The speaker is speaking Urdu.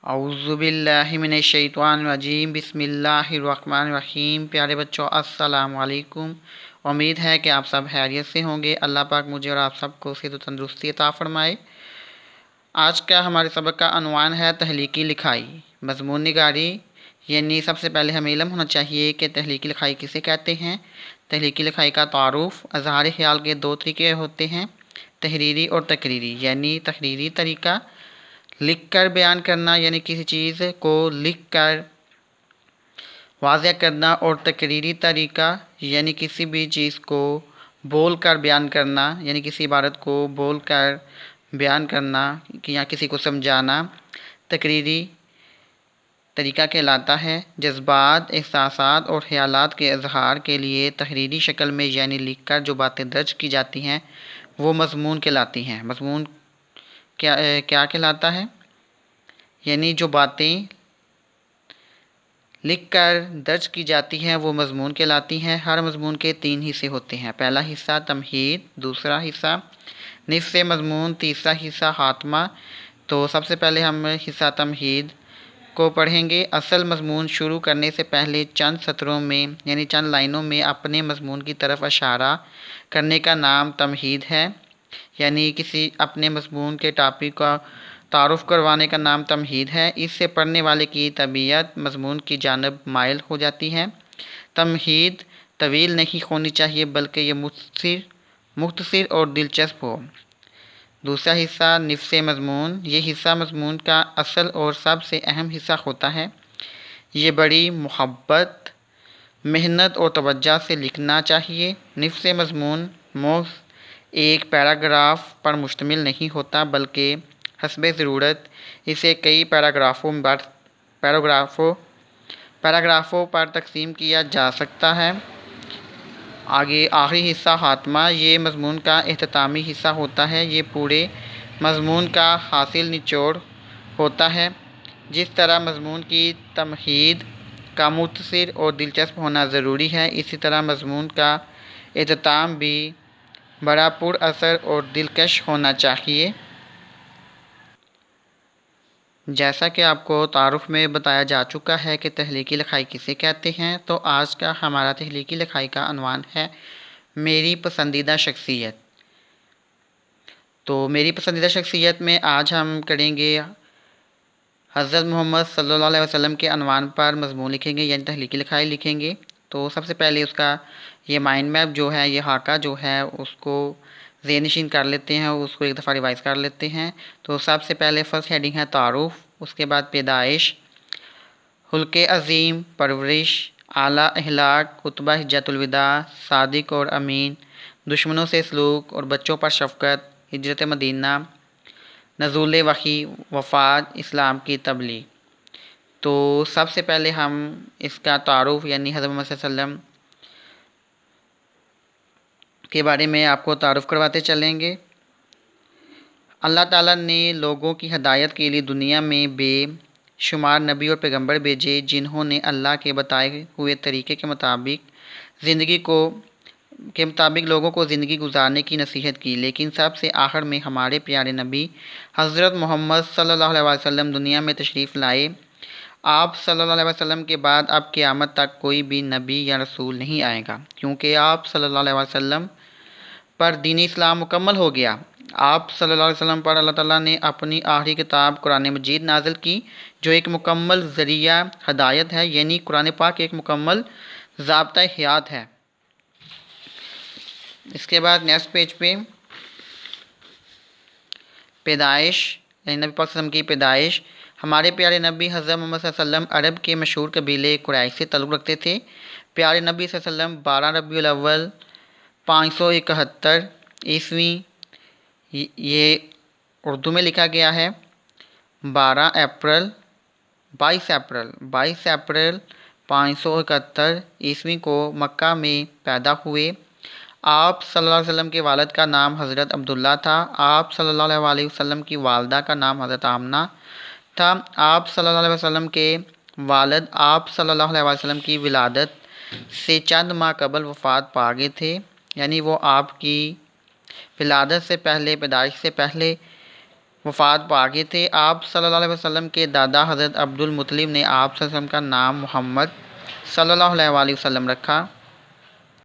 اعوذ باللہ من الشیطان الرجیم، بسم اللہ الرحمن الرحیم۔ پیارے بچوں، السلام علیکم۔ امید ہے کہ آپ سب خیریت سے ہوں گے۔ اللہ پاک مجھے اور آپ سب کو صحت و تندرستی عطا فرمائے۔ آج کا ہمارے سبق کا عنوان ہے تخلیقی لکھائی، مضمون نگاری۔ یعنی سب سے پہلے ہمیں علم ہونا چاہیے کہ تخلیقی لکھائی کسے کہتے ہیں۔ تخلیقی لکھائی کا تعارف: اظہار خیال کے دو طریقے ہوتے ہیں، تحریری اور تقریری۔ یعنی تحریری طریقہ لکھ کر بیان کرنا، یعنی کسی چیز کو لکھ کر واضح کرنا، اور تقریری طریقہ یعنی کسی بھی چیز کو بول کر بیان کرنا، یعنی کسی عبارت کو بول کر بیان کرنا یا کسی کو سمجھانا تقریری طریقہ کہلاتا ہے۔ جذبات، احساسات اور خیالات کے اظہار کے لیے تحریری شکل میں یعنی لکھ کر جو باتیں درج کی جاتی ہیں وہ مضمون کہلاتی ہیں۔ مضمون کیا کہلاتا ہے؟ یعنی جو باتیں لکھ کر درج کی جاتی ہیں وہ مضمون کہلاتی ہیں۔ ہر مضمون کے 3 حصے ہوتے ہیں۔ پہلا حصہ تمہید، دوسرا حصہ نصف مضمون، تیسرا حصہ خاتمہ۔ تو سب سے پہلے ہم حصہ تمہید کو پڑھیں گے۔ اصل مضمون شروع کرنے سے پہلے چند سطروں میں یعنی چند لائنوں میں اپنے مضمون کی طرف اشارہ کرنے کا نام تمہید ہے۔ یعنی کسی اپنے مضمون کے ٹاپک کا تعارف کروانے کا نام تمہید ہے۔ اس سے پڑھنے والے کی طبیعت مضمون کی جانب مائل ہو جاتی ہے۔ تمہید طویل نہیں ہونی چاہیے بلکہ یہ مختصر اور دلچسپ ہو۔ دوسرا حصہ نصف مضمون، یہ حصہ مضمون کا اصل اور سب سے اہم حصہ ہوتا ہے۔ یہ بڑی محبت، محنت اور توجہ سے لکھنا چاہیے۔ نصف مضمون محض ایک پیراگراف پر مشتمل نہیں ہوتا بلکہ حسب ضرورت اسے کئی پیراگرافوں پر تقسیم کیا جا سکتا ہے۔ آخری حصہ خاتمہ، یہ مضمون کا اختتامی حصہ ہوتا ہے۔ یہ پورے مضمون کا حاصل نچوڑ ہوتا ہے۔ جس طرح مضمون کی تمہید کا مختصر اور دلچسپ ہونا ضروری ہے، اسی طرح مضمون کا اختتام بھی بڑا پر اثر اور دلکش ہونا چاہیے۔ جیسا کہ آپ کو تعارف میں بتایا جا چکا ہے کہ تخلیقی لکھائی کسے کہتے ہیں، تو آج کا ہمارا تخلیقی لکھائی کا عنوان ہے میری پسندیدہ شخصیت۔ تو میری پسندیدہ شخصیت میں آج ہم کریں گے حضرت محمد صلی اللہ علیہ وسلم کے عنوان پر مضمون لکھیں گے، یعنی تخلیقی لکھائی لکھیں گے۔ تو سب سے پہلے اس کا یہ مائنڈ میپ جو ہے، یہ خاکہ جو ہے اس کو ذہن نشین کر لیتے ہیں، اس کو ایک دفعہ ریوائز کر لیتے ہیں۔ تو سب سے پہلے فرسٹ ہیڈنگ ہے تعارف، اس کے بعد پیدائش، خلق عظیم، پرورش، اعلیٰ اخلاق، خطبہ حجۃ الوداع، صادق اور امین، دشمنوں سے سلوک اور بچوں پر شفقت، ہجرت مدینہ، نزول وحی، وفات، اسلام کی تبلیغ۔ تو سب سے پہلے ہم اس کا تعارف یعنی حضرت محمد صلی اللہ علیہ وسلم کے بارے میں آپ کو تعارف کرواتے چلیں گے۔ اللہ تعالیٰ نے لوگوں کی ہدایت کے لیے دنیا میں بے شمار نبی اور پیغمبر بھیجے، جنہوں نے اللہ کے بتائے ہوئے طریقے کے مطابق لوگوں کو زندگی گزارنے کی نصیحت کی، لیکن سب سے آخر میں ہمارے پیارے نبی حضرت محمد صلی اللہ علیہ وسلم دنیا میں تشریف لائے۔ آپ صلی اللہ علیہ وسلم کے بعد اب قیامت تک کوئی بھی نبی یا رسول نہیں آئے گا، کیونکہ آپ صلی اللہ علیہ وسلم پر دین اسلام مکمل ہو گیا۔ آپ صلی اللہ علیہ وسلم پر اللہ تعالیٰ نے اپنی آخری کتاب قرآن مجید نازل کی، جو ایک مکمل ذریعہ ہدایت ہے، یعنی قرآن پاک ایک مکمل ضابطۂ حیات ہے۔ اس کے بعد نیکسٹ پیج پہ پیدائش، یعنی نبی پاک صلی اللہ علیہ وسلم کی پیدائش۔ ہمارے پیارے نبی حضرت محمد صلی اللہ علیہ وسلم عرب کے مشہور قبیلے قریش سے تعلق رکھتے تھے۔ پیارے نبی صلی اللہ علیہ وسلم 12 ربیع الاول 571 عیسوی، یہ اردو میں لکھا گیا ہے، 22 اپریل 571 عیسوی کو مکہ میں پیدا ہوئے۔ آپ صلی اللہ علیہ وسلم کے والد کا نام حضرت عبداللہ تھا۔ آپ صلی اللہ علیہ وسلم کی والدہ کا نام حضرت آمنہ تھا۔ آپ صلی اللہ علیہ وسلم کے والد آپ صلی اللہ علیہ وسلم کی ولادت سے چند ماہ قبل وفات پا گئے تھے، یعنی وہ آپ کی ولادت سے پہلے، پیدائش سے پہلے وفات پا گئے تھے۔ آپ صلی اللہ علیہ وسلم کے دادا حضرت عبد المطلب نے آپ صلی اللہ علیہ وسلم کا نام محمد صلی اللہ علیہ وسلم رکھا۔